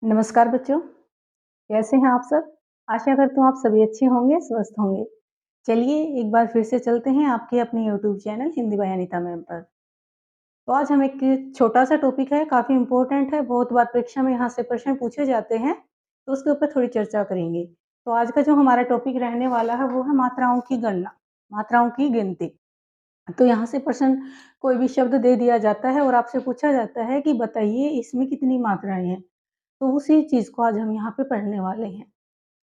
नमस्कार बच्चों, कैसे हैं आप सब? आशा करती हूँ आप सभी अच्छे होंगे, स्वस्थ होंगे। चलिए एक बार फिर से चलते हैं आपके अपने YouTube channel Hindi by Anita ma'am पर। तो आज हम एक छोटा-सा टॉपिक है, काफ़ी इम्पोर्टेंट है, बहुत बार परीक्षा में यहाँ से प्रश्न पूछे जाते हैं, तो उसके ऊपर थोड़ी चर्चा करेंगे। तो आज का जो हमारा टॉपिक रहने वाला है वो है मात्राओं की गणना, मात्राओं की गिनती। तो यहाँ से प्रश्न कोई भी शब्द दे दिया जाता है और आपसे पूछा जाता है कि बताइए इसमें कितनी मात्राएँ हैं? तो उसी चीज़ को आज हम यहाँ पे पढ़ने वाले हैं।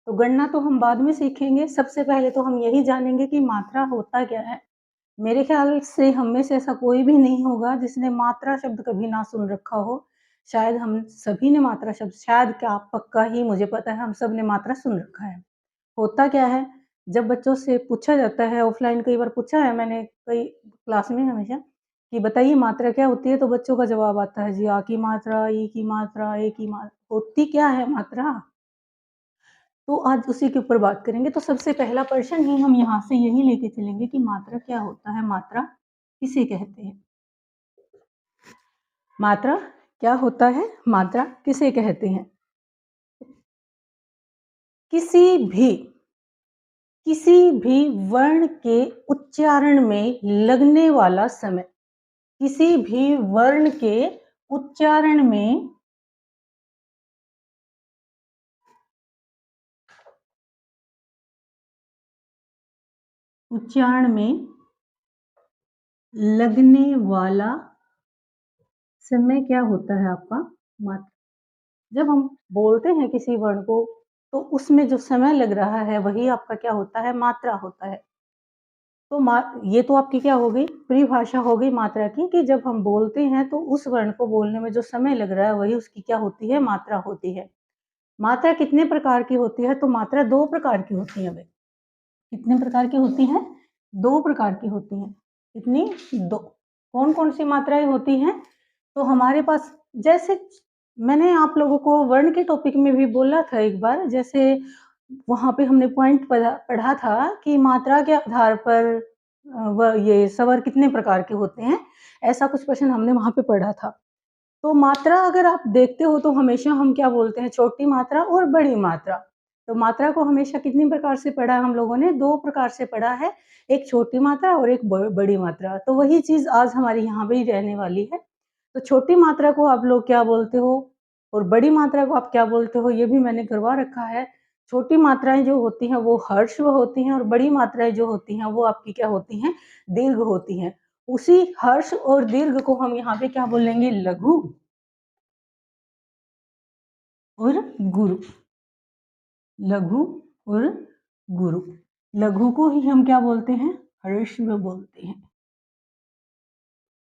तो गणना तो हम बाद में सीखेंगे, सबसे पहले तो हम यही जानेंगे कि मात्रा होता क्या है? मेरे ख़्याल से हम में से ऐसा कोई भी नहीं होगा जिसने मात्रा शब्द कभी ना सुन रखा हो। शायद हम सभी ने मात्रा शब्द शायद क्या पक्का ही मुझे पता है हम सब ने मात्रा सुन रखा है। होता क्या है, जब बच्चों से पूछा जाता है ऑफ़लाइन कई बार पूछा है मैंने कई क्लास में हमेशा कि बताइए मात्रा क्या होती है? तो बच्चों का जवाब आता है जी आ की मात्रा, ई की मात्रा, ए की मा होती क्या है मात्रा? तो आज उसी के ऊपर बात करेंगे। तो सबसे पहला प्रश्न ही हम यहाँ से यही लेके चलेंगे कि मात्रा क्या होता है? मात्रा किसे कहते हैं? मात्रा क्या होता है? मात्रा किसे कहते हैं? किसी भी किसी भी वर्ण के उच्चारण में लगने वाला समय, किसी भी वर्ण के उच्चारण में उच्चारण में लगने वाला समय क्या होता है आपका? मात्रा। जब हम बोलते हैं किसी वर्ण को, तो उसमें जो समय लग रहा है, वही आपका क्या होता है? मात्रा होता है। तो मा ये तो आपकी क्या हो गई? परिभाषा हो गई मात्रा की कि जब हम बोलते हैं, तो उस वर्ण को बोलने में जो समय लग रहा है, वही उसकी क्या होती है? मात्रा होती है। मात्रा कितने प्रकार की होती है? तो मात्रा 2 प्रकार की होती है। कितने प्रकार की होती हैं? 2 प्रकार की होती हैं। कितनी? 2। कौन-कौन सी मात्राएँ होती हैं? तो हमारे पास जैसे मैंने आप लोगों को वर्ण के टॉपिक में भी बोला था एक बार, जैसे वहाँ पे हमने पॉइंट पढ़ा था कि मात्रा के आधार पर व ये स्वर कितने प्रकार के होते हैं, ऐसा कुछ प्रश्न हमने वहाँ पे पढ़ा था। तो मात्रा अगर आप देखते हो तो हमेशा हम क्या बोलते हैं छोटी मात्रा और बड़ी मात्रा। तो मात्रा को हमेशा कितनी प्रकार से पढ़ा है हम लोगों ने 2 प्रकार से पढ़ा है, एक छोटी मात्रा और एक बड़ी मात्रा। तो वही चीज़ आज हमारी यहाँ पे ही रहने वाली है। तो छोटी मात्रा को आप लोग क्या बोलते हो और बड़ी मात्रा को आप क्या बोलते हो ये भी मैंने करवा रखा है। छोटी मात्राएँ जो होती हैं वो ह्रस्व होती हैं और बड़ी मात्राएँ जो होती हैं वो आपकी क्या होती हैं दीर्घ होती हैं। उसी हर्ष और दीर्घ को हम यहाँ पे क्या बोलेंगे लघु और गुरु। लघु और गुरु। लघु को ही हम क्या बोलते हैं? ह्रस्व बोलते हैं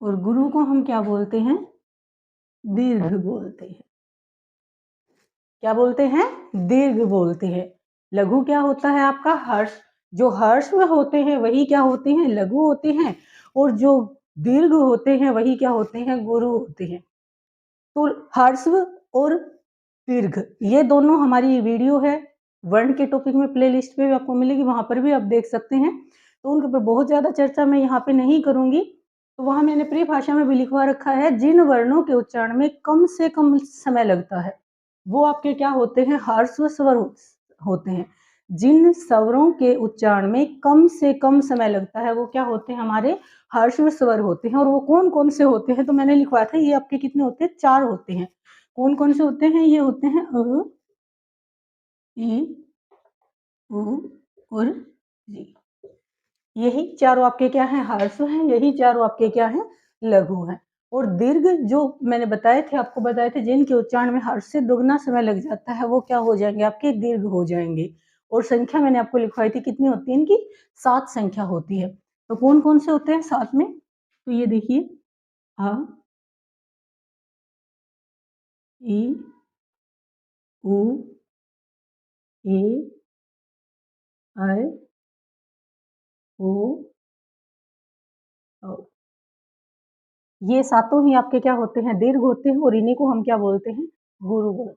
और गुरु को हम क्या बोलते हैं? दीर्घ बोलते हैं। क्या बोलते हैं? दीर्घ बोलते हैं। लघु क्या होता है आपका? हर्ष। जो ह्रस्व होते हैं वही क्या होते हैं? लघु होते हैं और जो दीर्घ होते हैं वही क्या होते हैं? गुरु होते हैं। तो ह्रस्व और दीर्घ ये दोनों हमारी वीडियो है, वर्ण के टॉपिक में प्लेलिस्ट पे भी आपको मिलेगी, वहाँ पर भी आप देख सकते हैं। तो उनके ऊपर बहुत ज़्यादा चर्चा मैं यहाँ पे नहीं करूँगी। तो वहाँ मैंने परिभाषा में भी लिखवा रखा है, जिन वर्णों के उच्चारण में कम से कम समय लगता है, वो आपके क्या होते हैं? ह्रस्व स्वर होते हैं। जिन स्वरों के उच्चारण में कम से कम समय लगता है, वो क्या होते हैं? हमारे ह्रस्व स्वर होते हैं और वो कौन-कौन से होते हैं? तो मैंने लिखवाया था, ये आपके कितने होते हैं? 4 होते हैं। कौन-कौन से होते हैं? ये होते हैं ई, उ और री। यही चारों आपके क्या हैं? ह्रस्व हैं, यही चारों आपके क्या हैं? लघु हैं। और दीर्घ जो मैंने बताए थे आपको बताए थे जिनके उच्चारण में हर्ष से दुगना समय लग जाता है, वो क्या हो जाएँगे? आपके दीर्घ हो जाएँगे। और संख्या मैंने आपको लिखवाई थी कितनी होती है इनकी? 7 संख्या होती है। तो कौन-कौन से होते हैं 7 में? तो ये देखिए अ, ई, उ, ए, ऐ, ओ, औ। ये सातों ही आपके क्या होते हैं? दीर्घ होते हैं और इन्हीं को हम क्या बोलते हैं? गुरु बोलते हैं।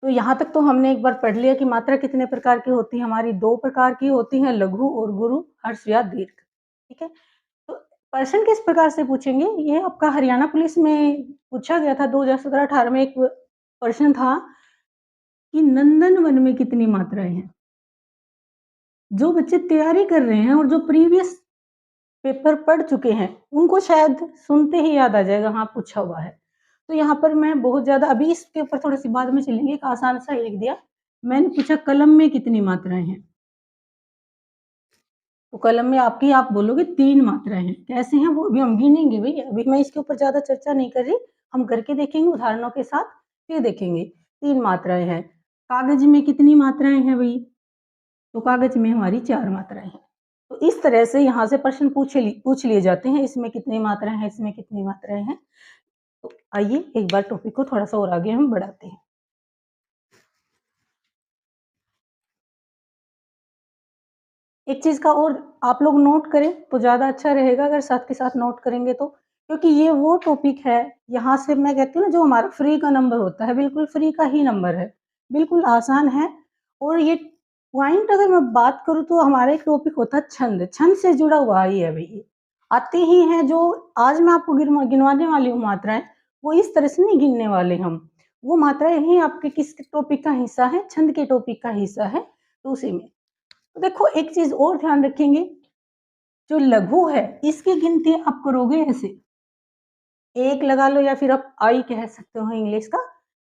तो यहाँ तक तो हमने एक बार पढ़ लिया कि मात्रा कितने प्रकार की होती है हमारी 2 प्रकार की होती हैं लघु और गुरु, हर्ष या दीर्घ। ठीक है? तो प्रश्न किस प्रकार से पूछेंगे, ये आपका हरियाणा पुलिस में पूछा गया था 2017-18 में। एक प्रश्न था कि नंदनवन में कितनी मात्राएँ हैं? जो बच्चे तैयारी कर रहे हैं और जो प्रीवियस पेपर पढ़ चुके हैं, उनको शायद सुनते ही याद आ जाएगा, हाँ, पूछा हुआ है। तो यहाँ पर मैं बहुत ज़्यादा अभी इसके ऊपर थोड़ी-सी बाद में चलेंगे, एक आसान सा ही लिख दिया। मैंने पूछा कलम में कितनी मात्राएँ हैं? तो कलम में आपकी आप बोलोगे 3 मात्राएँ हैं। कैसे हैं वो अभी हम गिनेंगे भई, अभी मैं इसके ऊपर ज़्यादा चर्चा नहीं कर रही, हम करके देखेंगे उदाहरणों के साथ, फिर देखेंगे। 3 मात्राएँ हैं। कागज़ में कितनी मात्राएँ हैं भई? तो कागज़ में हमारी 4 मात्राएँ हैं। तो इस तरह से यहाँ से प्रश्न पूछ लिए जाते हैं, इसमें कितनी मात्राएँ हैं, इसमें कितनी मात्राएँ हैं। तो आइए एक बार टॉपिक को थोड़ा-सा और आगे हम बढ़ाते हैं। एक चीज़ का और आप लोग नोट करें तो ज़्यादा अच्छा रहेगा अगर साथ के साथ नोट करेंगे तो, क्योंकि ये वो टॉपिक है, यहाँ से मैं कहती हूँ ना जो हमारा फ्री का नंबर होता है, बिल्कुल फ्री का ही नंबर है, बिल्कुल आसान है। और ये पॉइंट अगर मैं बात करूँ तो हमारा एक टॉपिक होता है छंद, छंद से जुड़ा हुआ ही है भई ये। आते ही हैं जो आज मैं आपको गिनवाने वाली हूँ मात्राएँ, वो इस तरह से नहीं गिनने वाले हम। वो मात्राएँ ही आपके किस टॉपिक का हिस्सा है, छंद के टॉपिक का हिस्सा है, तो उसी में। तो देखो एक चीज़ और ध्यान रखेंगे, जो लघु है इसकी गिनती आप करोगे ऐसे, 1 लगा लो या फिर आप आई कह सकते हो इंग्लिश का,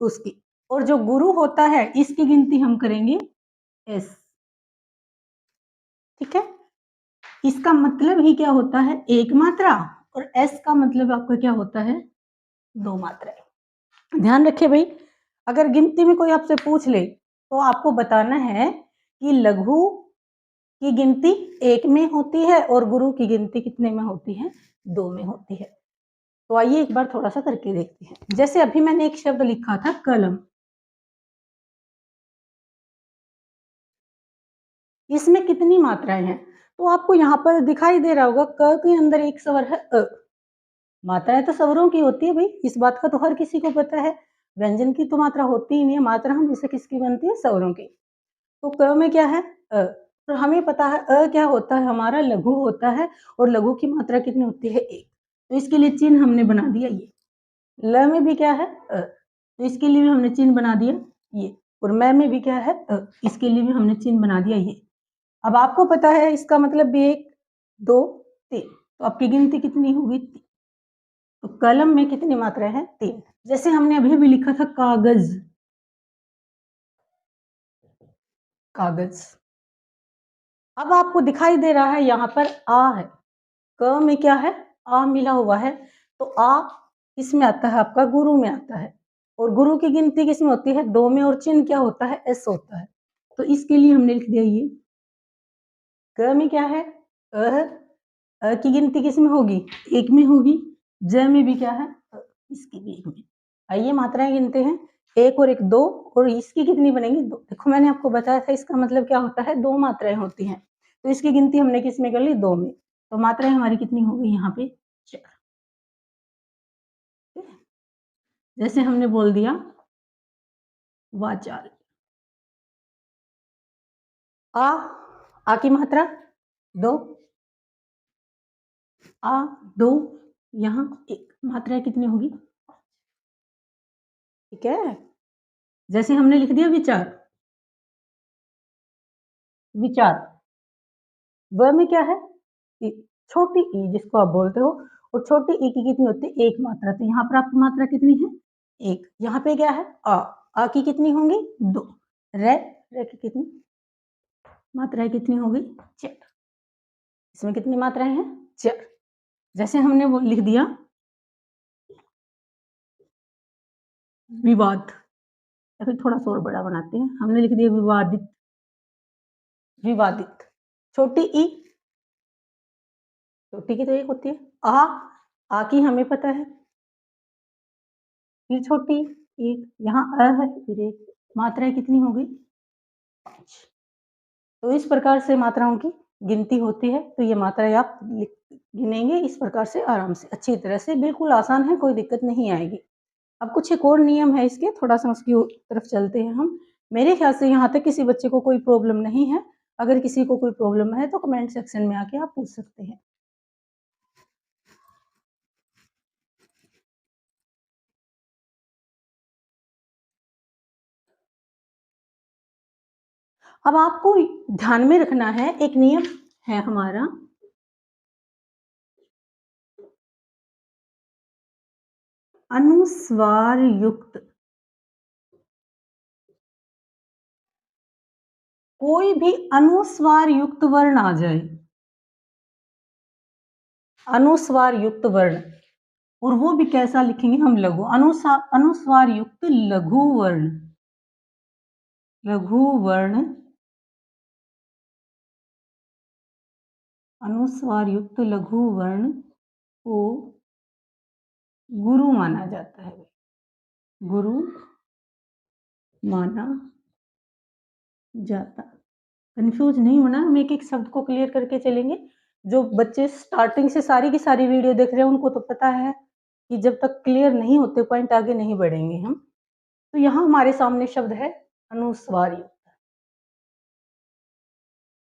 उसकी। और जो गुरु होता है इसकी गिनती हम करेंगे एस, ठीक है? इसका मतलब ही क्या होता है, 1 मात्रा, और एस का मतलब आपका क्या होता है, 2 मात्राएँ। ध्यान रखिए भई, अगर गिनती में कोई आपसे पूछ ले, तो आपको बताना है कि लघु की गिनती 1 में होती है और गुरु की गिनती कितने में होती है, 2 में होती है। तो आइए एक बार थोड़ा-सा करके देखते हैं। जैसे अभी मैंने एक शब्द लिखा था कलम, इसमें कितनी मात्राएँ हैं? तो आपको यहाँ पर दिखाई दे रहा होगा क के अंदर एक स्वर है अ। मात्राएँ तो स्वरों की होती है भई, इस बात का तो हर किसी को पता है। व्यंजन की तो मात्रा होती ही नहीं है, मात्रा हमेशा किसकी बनती है, स्वरों की। तो क में क्या है, अ। तो हमें पता है क्या होता है, हमारा लघु होता है, और लघु की मात्रा कितनी होती है, 1। तो इसके लिए चिन्ह हमने बना दिया ये। ल में भी क्या है, तो इसके लिए भी हमने चिन्ह बना दिया ये। और मैं में भी क्या है, इसके लिए भी हमने चिन्ह बना दिया ये। अब आपको पता है इसका मतलब भी 1, 2, 3, तो आपकी गिनती कितनी होगी, 3। तो कलम में कितनी मात्राएँ हैं, 3। जैसे हमने अभी लिखा था कागज़, कागज़। अब आपको दिखाई दे रहा है यहाँ पर आ है, क में क्या है, आ मिला हुआ है, तो आ किसमें आता है, आपका गुरु में आता है। और गुरु की गिनती किसमें होती है, 2 में, और चिन्ह क्या होता है, एस होता है। तो इसके लिए हमने लिख दिया ये। क में क्या है, अ है, की गिनती किसमें होगी, 1 में होगी। ज में भी क्या है, इसकी भी 1 में। आइए मात्राएँ गिनते हैं, 1 और 1 2, और इसकी कितनी बनेगी, 2। देखो मैंने आपको बताया था इसका मतलब क्या होता है, 2 मात्राएँ होती हैं। तो इसकी गिनती हमने किसमें कर ली, 2 में। तो मात्राएँ हमारी कितनी हो गई यहाँ पे, 4। ठीक है? जैसे हमने बोल दिया वाचाल, आ, आ की मात्रा 2, आ 2, यहाँ 1, मात्राएँ कितनी होगी, ठीक है? जैसे हमने लिख दिया विचार, विचार, व में क्या है, ई, छोटी ई जिसको आप बोलते हो, और छोटी ई की कितनी होती है, 1 मात्रा। तो यहाँ पर आपकी मात्रा कितनी है, 1। यहाँ पे क्या है, आ की कितनी होंगी, 2। रे की कितनी मात्राएँ कितनी हो गई, 4। इसमें कितनी मात्राएँ हैं, 4। जैसे हमने वो लिख दिया विवाद, या फिर थोड़ा-सा और बड़ा बनाते हैं, हमने लिख दिया विवादित, विवादित। छोटी ई, छोटी की तो 1 होती है। आ की हमें पता है, फिर छोटी 1, यहाँ है, फिर 1, मात्राएँ कितनी हो गई, 5। तो इस प्रकार से मात्राओं की गिनती होती है। तो ये मात्राएँ आप गिनेंगे इस प्रकार से आराम से, अच्छी तरह से, बिल्कुल आसान है, कोई दिक्कत नहीं आएगी। अब कुछ एक और नियम है इसके, थोड़ा-सा उसकी तरफ चलते हैं हम। मेरे ख्याल से यहाँ तक किसी बच्चे को कोई प्रॉब्लम नहीं है। अगर किसी को कोई प्रॉब्लम है तो कमेंट सेक्शन में आके आप पूछ सकते हैं। अब आपको ध्यान में रखना है, एक नियम है हमारा, अनुस्वार युक्त कोई भी अनुस्वार युक्त वर्ण आ जाए, अनुस्वार युक्त वर्ण, और वो भी कैसा लिखेंगे हम, लघु, अनुस्वार युक्त लघु वर्ण, लघु वर्ण, अनुस्वार युक्त लघु वर्ण को गुरु माना जाता है, गुरु माना जाता। कंफ्यूज नहीं होना, हम एक एक शब्द को क्लियर करके चलेंगे। जो बच्चे स्टार्टिंग से सारी की सारी वीडियो देख रहे हैं उनको तो पता है कि जब तक क्लियर नहीं होते पॉइंट आगे नहीं बढ़ेंगे हम। तो यहाँ हमारे सामने शब्द है अनुस्वार युक्त।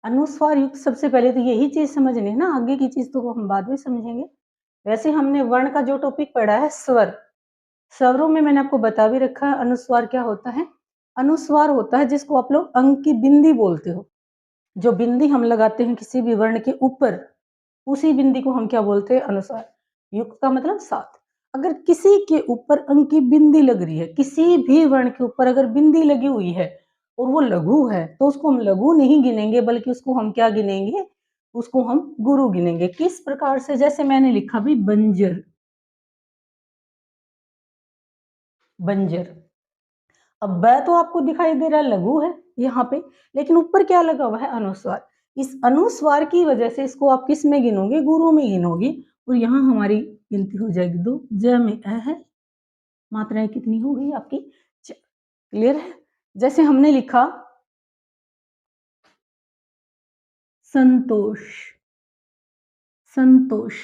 अनुस्वार युक्त, सबसे पहले तो यही चीज समझनी है ना, आगे की चीज तो हम बाद में समझेंगे। वैसे हमने वर्ण का जो टॉपिक पढ़ा है स्वर, स्वरों में मैंने आपको बता भी रखा है अनुस्वार क्या होता है। अनुस्वार होता है जिसको आप लोग अंक की बिंदी बोलते हो, जो बिंदी हम लगाते हैं किसी भी वर्ण के ऊपर, उसी बिंदी को हम क्या बोलते हैं, अनुस्वार। युक्त का मतलब साथ। अगर किसी के ऊपर अंक की बिंदी लग रही है, किसी भी वर्ण के ऊपर अगर बिंदी लगी हुई है और वो लघु है, तो उसको हम लघु नहीं गिनेंगे, बल्कि उसको हम क्या गिनेंगे, उसको हम गुरु गिनेंगे। किस प्रकार से, जैसे मैंने लिखा भी बंजर, बंजर। अब ब तो आपको दिखाई दे रहा है लघु है यहाँ पे, लेकिन ऊपर क्या लगा हुआ है, अनुस्वार। इस अनुस्वार की वजह से इसको आप किस में गिनोगे, गुरु में गिनोगे। और यहाँ हमारी गिनती हो जाएगी 2, ज में अ है, मात्राएं कितनी हो गई आपकी, 4। क्लियर है। जैसे हमने लिखा संतोष, संतोष,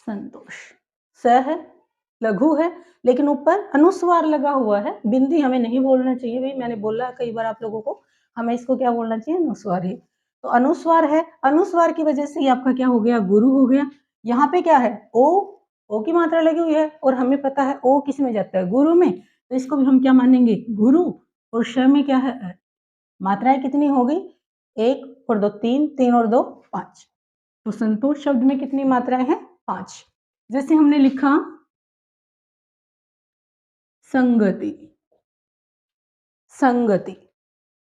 संतोष, स है, लघु है, लेकिन ऊपर अनुस्वार लगा हुआ है। बिंदी हमें नहीं बोलना चाहिए भाई, मैंने बोला कई बार आप लोगों को, हमें इसको क्या बोलना चाहिए, अनुस्वार ही। तो अनुस्वार है, अनुस्वार की वजह से ही आपका क्या हो गया, गुरु हो गया। यहाँ पे क्या है, ओ की मात्रा लगी हुई है, और हमें पता है ओ किस में जाता है, गुरु में, तो इसको भी हम क्या मानेंगे, गुरु। और श में क्या है, मात्राएं कितनी हो गई, 1 और 2 3, 3 और 2 5। तो संतोष शब्द में कितनी मात्राएं हैं, 5। जैसे हमने लिखा संगति, संगति,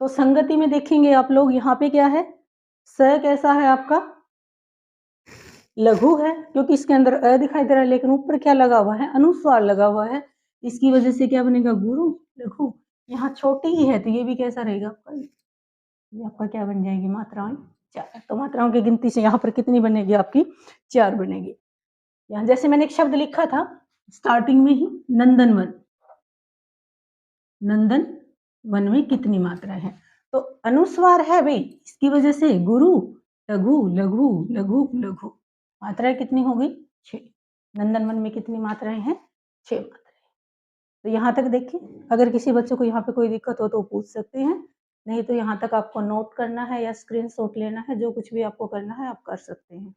तो संगति में देखेंगे आप लोग, यहाँ पे क्या है, स कैसा है आपका, लघु है, क्योंकि इसके अंदर अ दिखाई दे रहा है, लेकिन ऊपर क्या लगा हुआ है, अनुस्वार लगा हुआ है। इसकी वजह से क्या बनेगा, गुरु, लघु। यहाँ छोटी ही है तो ये भी कैसा रहेगा आपका, ये आपका क्या बन जाएगी, मात्राएं 4। तो मात्राओं की गिनती से यहाँ पर कितनी बनेगी आपकी, 4 बनेगी। यहाँ जैसे मैंने एक शब्द लिखा था स्टार्टिंग में ही, नंदनवन, नंदन वन में कितनी मात्राएं हैं, तो अनुस्वार है भाई, इसकी वजह से गुरु, लघु, लघु, लघु, लघु। मात्राएं कितनी हो गई, 6। नंदनवन में कितनी मात्राएं हैं, 6 मात्राएं। तो यहाँ तक देखिए, अगर किसी बच्चे को यहाँ पे कोई दिक्कत हो तो पूछ सकते हैं, नहीं तो यहाँ तक आपको नोट करना है या स्क्रीनशॉट लेना है, जो कुछ भी आपको करना है आप कर सकते हैं।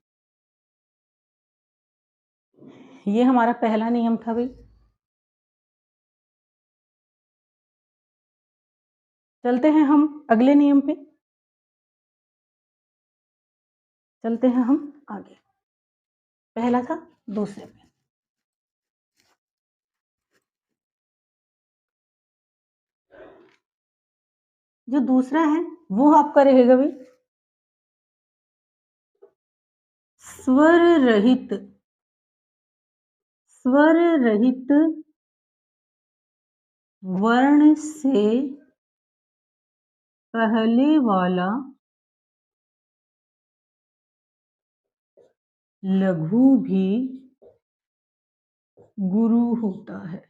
ये हमारा पहला नियम था भाई। चलते हैं हम अगले नियम पे, चलते हैं हम आगे। पहला था, दूसरे पे। जो दूसरा है वो आपका रहेगा भाई स्वर रहित, स्वर रहित वर्ण से पहले वाला लघु भी गुरु होता है।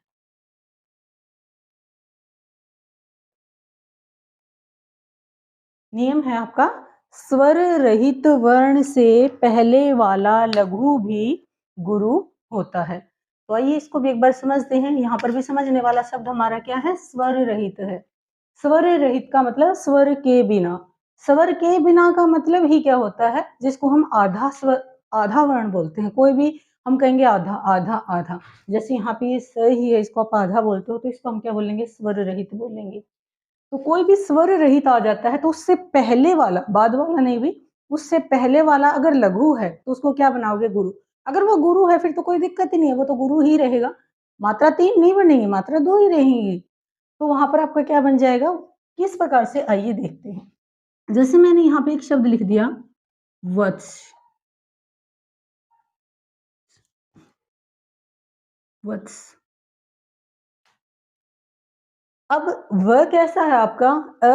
नियम है आपका, स्वर रहित वर्ण से पहले वाला लघु भी गुरु होता है। तो आइए इसको भी एक बार समझते हैं। यहाँ पर भी समझने वाला शब्द हमारा क्या है, स्वर रहित है। स्वर रहित का मतलब स्वर के बिना। स्वर के बिना का मतलब ही क्या होता है, जिसको हम आधा स्वर, आधा वर्ण बोलते हैं। कोई भी हम कहेंगे आधा आधा आधा। जैसे यहाँ पे ये स ही है, इसको आप आधा बोलते हो तो इसको हम क्या बोलेंगे, स्वर रहित बोलेंगे। तो कोई भी स्वर रहित आ जाता है तो उससे पहले वाला, बाद वाला नहीं भी, उससे पहले वाला अगर लघु है तो उसको क्या बनाओगे, गुरु। अगर वो गुरु है फिर तो कोई दिक्कत ही नहीं है, वो तो गुरु ही रहेगा। मात्रा 3 नहीं बनेगी, मात्रा 2 ही रहेंगी। तो वहां पर आपका क्या बन जाएगा, किस प्रकार से, आइए देखते हैं। जैसे मैंने यहाँ पे एक शब्द लिख दिया, वत्स, वत्स। अब व कैसा है आपका,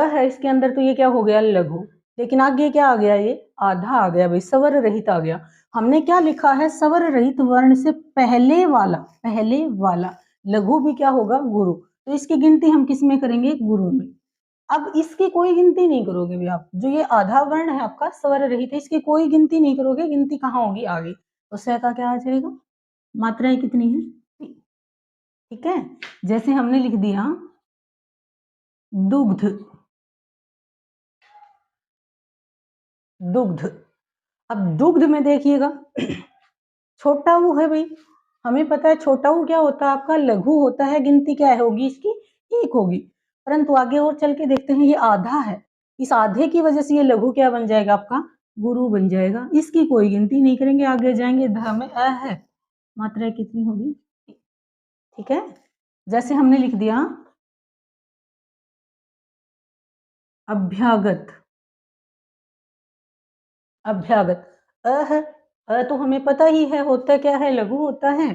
है इसके अंदर, तो ये क्या हो गया, लघु। लेकिन आगे क्या आ गया, ये आधा आ गया भाई, स्वर रहित आ गया। हमने क्या लिखा है, स्वर रहित वर्ण से पहले वाला, पहले वाला लघु भी क्या होगा, गुरु। तो इसकी गिनती हम किस में करेंगे, गुरु में। अब इसकी कोई गिनती नहीं करोगे भी आप, जो ये आधा वर्ण है आपका स्वर रहित है, इसकी कोई गिनती नहीं करोगे, गिनती कहाँ होगी, आगे। तो स का क्या आ जाएगा, मात्राएं कितनी है, ठीक है। जैसे हमने लिख दिया दुग्ध, दुग्ध। अब दुग्ध में देखिएगा छोटा ऊ है भाई, हमें पता है छोटा ऊ क्या होता है आपका, लघु होता है, गिनती क्या होगी इसकी, एक होगी। परंतु आगे और चल के देखते हैं, ये आधा है, इस आधे की वजह से ये लघु क्या बन जाएगा आपका, गुरु बन जाएगा। इसकी कोई गिनती नहीं करेंगे, आगे जाएंगे, ध में अ है, मात्रा कितनी होगी, ठीक है। जैसे हमने लिख दिया अभ्यागत, अभ्यागत, है, तो हमें पता ही है होता क्या है, लघु होता है।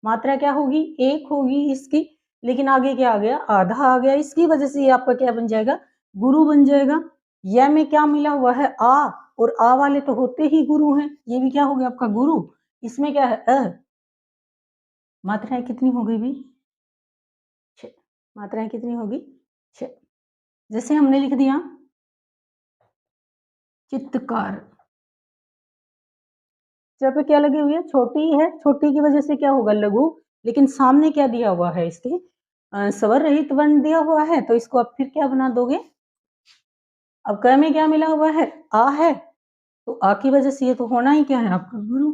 मात्रा क्या होगी, एक होगी इसकी। लेकिन आगे क्या आ गया, आधा आ गया, इसकी वजह से ये आपका क्या बन जाएगा, गुरु बन जाएगा। यह में क्या मिला हुआ है, आ, और आ वाले तो होते ही गुरु हैं, ये भी क्या हो गया आपका गुरु। इसमें क्या है, मात्राएं कितनी हो गई भी, 6। मात्राएं कितनी होगी, 6। जैसे हमने लिख दिया चित्तकार, जहाँ पे क्या लगी हुई है, छोटी है, छोटी की वजह से क्या होगा, लघु। लेकिन सामने क्या दिया हुआ है, इसके स्वर रहित वर्ण दिया हुआ है, तो इसको आप फिर क्या बना दोगे। अब क में क्या मिला हुआ है, आ है, तो आ की वजह से ये तो होना ही क्या है आपका, गुरु।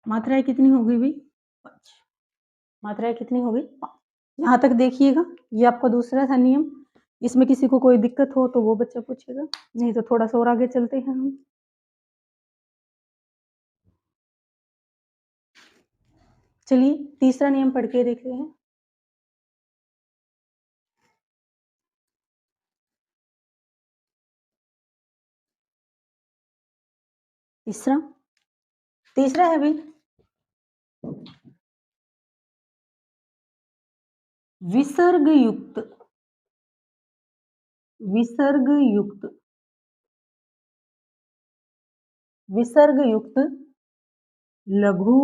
मात्राएं कितनी हो गई भाई, 5। मात्राएं कितनी हो गई, 5। यहाँ तक देखिएगा, ये आपका दूसरा था नियम। इसमें किसी को कोई दिक्कत हो तो वो बच्चा पूछेगा, नहीं तो थोड़ा सा और आगे चलते हैं हम। चलिए तीसरा नियम पढ़ के देखते हैं। तीसरा, तीसरा है भाई विसर्ग युक्त, विसर्ग युक्त, विसर्ग युक्त लघु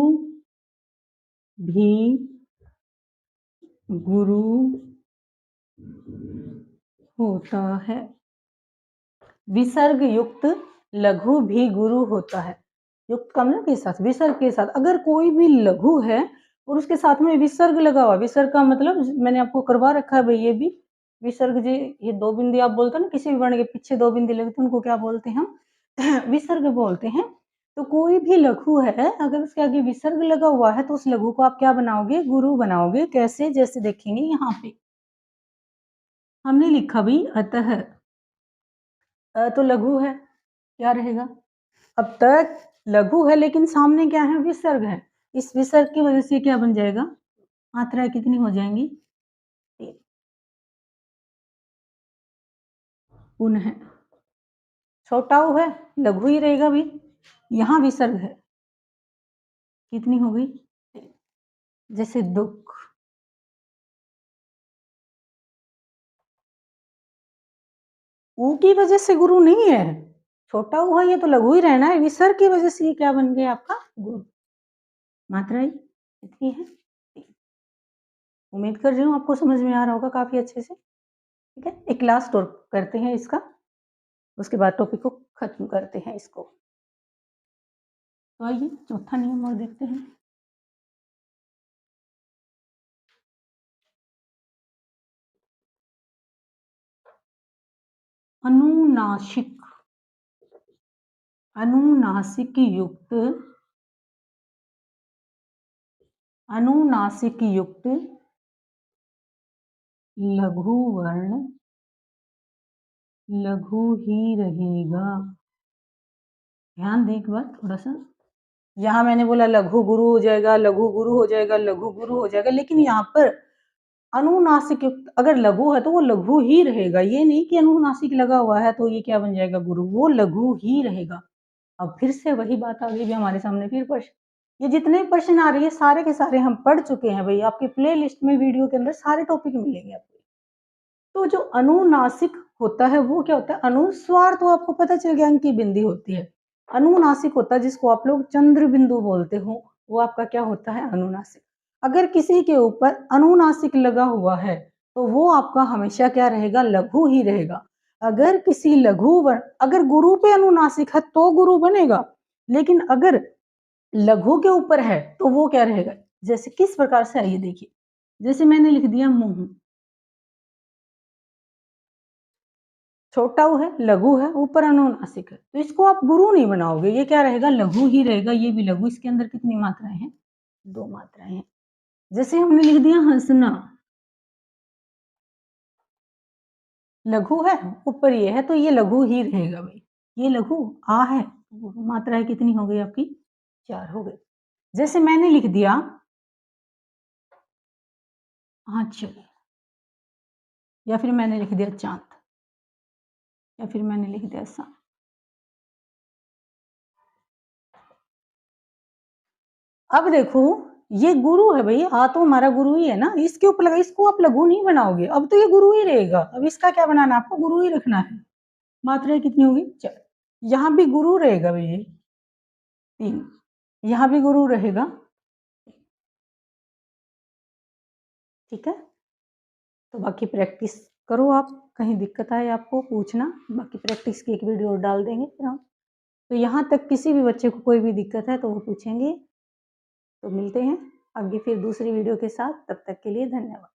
भी गुरु होता है। विसर्ग युक्त लघु भी गुरु होता है। युक्त कम के साथ, विसर्ग के साथ, अगर कोई भी लघु है और उसके साथ में विसर्ग लगा हुआ, विसर्ग का मतलब मैंने आपको करवा रखा है भाई, ये भी विसर्ग जी, ये 2 बिंदी आप बोलते हो ना, किसी भी वर्ण के पीछे 2 बिंदी लगती है, उनको क्या बोलते हैं हम विसर्ग बोलते हैं। तो कोई भी लघु है, अगर उसके आगे विसर्ग लगा हुआ है तो उस लघु को आप क्या बनाओगे, गुरु बनाओगे। कैसे, जैसे देखेंगे यहाँ पे हमने लिखा भी अतः, तो लघु है, क्या रहेगा, अब तक लघु है लेकिन सामने क्या है, विसर्ग है। इस विसर्ग की वजह से क्या बन जाएगा, मात्रा कितनी हो जाएंगी, 3। पुनः छोटा ऊ है, लघु ही रहेगा भी, यहाँ विसर्ग है, कितनी हो गई, 3। जैसे दुख, ऊ की वजह से गुरु नहीं है, छोटा ऊ है, ये तो लघु ही रहना है, विसर्ग की वजह से ये क्या बन गया आपका, गुरु। मात्रा कितनी है, 3। उम्मीद कर रही हूँ आपको समझ में आ रहा होगा काफी अच्छे से, ठीक है। एक लास्ट और करते हैं इसका, उसके बाद टॉपिक को खत्म करते हैं इसको। तो आइए चौथा नियम और देखते हैं। अनुनासिक, अनुनासिक युक्त अनुनासिक युक्त लघु वर्ण लघु ही रहेगा। ध्यान दें एक बार थोड़ा सा, यहाँ मैंने बोला लघु गुरु हो जाएगा, लघु गुरु हो जाएगा, लघु गुरु हो जाएगा, लेकिन यहाँ पर अनुनासिक युक्त अगर लघु है तो वो लघु ही रहेगा। ये नहीं कि अनुनासिक लगा हुआ है तो ये क्या बन जाएगा गुरु, वो लघु ही रहेगा। अब फिर से वही बात आ गई भी हमारे सामने, फिर प्रश्न, ये जितने प्रश्न आ रही है सारे के सारे हम पढ़ चुके हैं भाई, आपकी प्ले लिस्ट में वीडियो के अंदर सारे टॉपिक मिलेंगे आपको। तो जो अनुनासिक होता है वो क्या होता है, अनुस्वार तो आपको पता चल गया अंकी बिंदी होती है, अनुनासिक होता है जिसको आप लोग चंद्र बिंदु बोलते हो, वो आपका क्या होता है अनुनासिक। अगर किसी के ऊपर अनुनासिक लगा हुआ है तो वो आपका हमेशा क्या रहेगा, लघु ही रहेगा। अगर किसी लघु वर्ण, अगर गुरु पे अनुनासिक है तो गुरु बनेगा, लेकिन अगर लघु के ऊपर है तो वो क्या रहेगा, जैसे किस प्रकार से, आइए देखिए, जैसे मैंने लिख दिया मुंह, छोटा ऊ है, लघु है, ऊपर अनुनासिक है, तो इसको आप गुरु नहीं बनाओगे, ये क्या रहेगा, लघु ही रहेगा। ये भी लघु, इसके अंदर कितनी मात्राएं हैं, 2 मात्राएं हैं। जैसे हमने लिख दिया हंसना, लघु है, ऊपर ये है तो ये लघु ही रहेगा भाई, ये लघु आ है, मात्राएं कितनी हो गई आपकी, 4 हो गई। जैसे मैंने लिख दिया आंचल, या फिर मैंने लिख दिया चांद, या फिर मैंने लिख दिया सा। अब देखो ये गुरु है भाई, आ तो हमारा गुरु ही है ना, इसके ऊपर लगा, इसको आप लघु नहीं बनाओगे, अब तो ये गुरु ही रहेगा। अब इसका क्या बनाना है, आपको गुरु ही रखना है। मात्राएं कितनी होगी, 4। यहाँ भी गुरु रहेगा भैया 3, यहाँ भी गुरु रहेगा, ठीक है। तो बाकी प्रैक्टिस करो आप, कहीं दिक्कत आए आपको पूछना, बाकी प्रैक्टिस की एक वीडियो डाल देंगे फिर हम। तो यहाँ तक किसी भी बच्चे को कोई भी दिक्कत है तो वो पूछेंगे। तो मिलते हैं आगे फिर दूसरी वीडियो के साथ, तब तक के लिए धन्यवाद।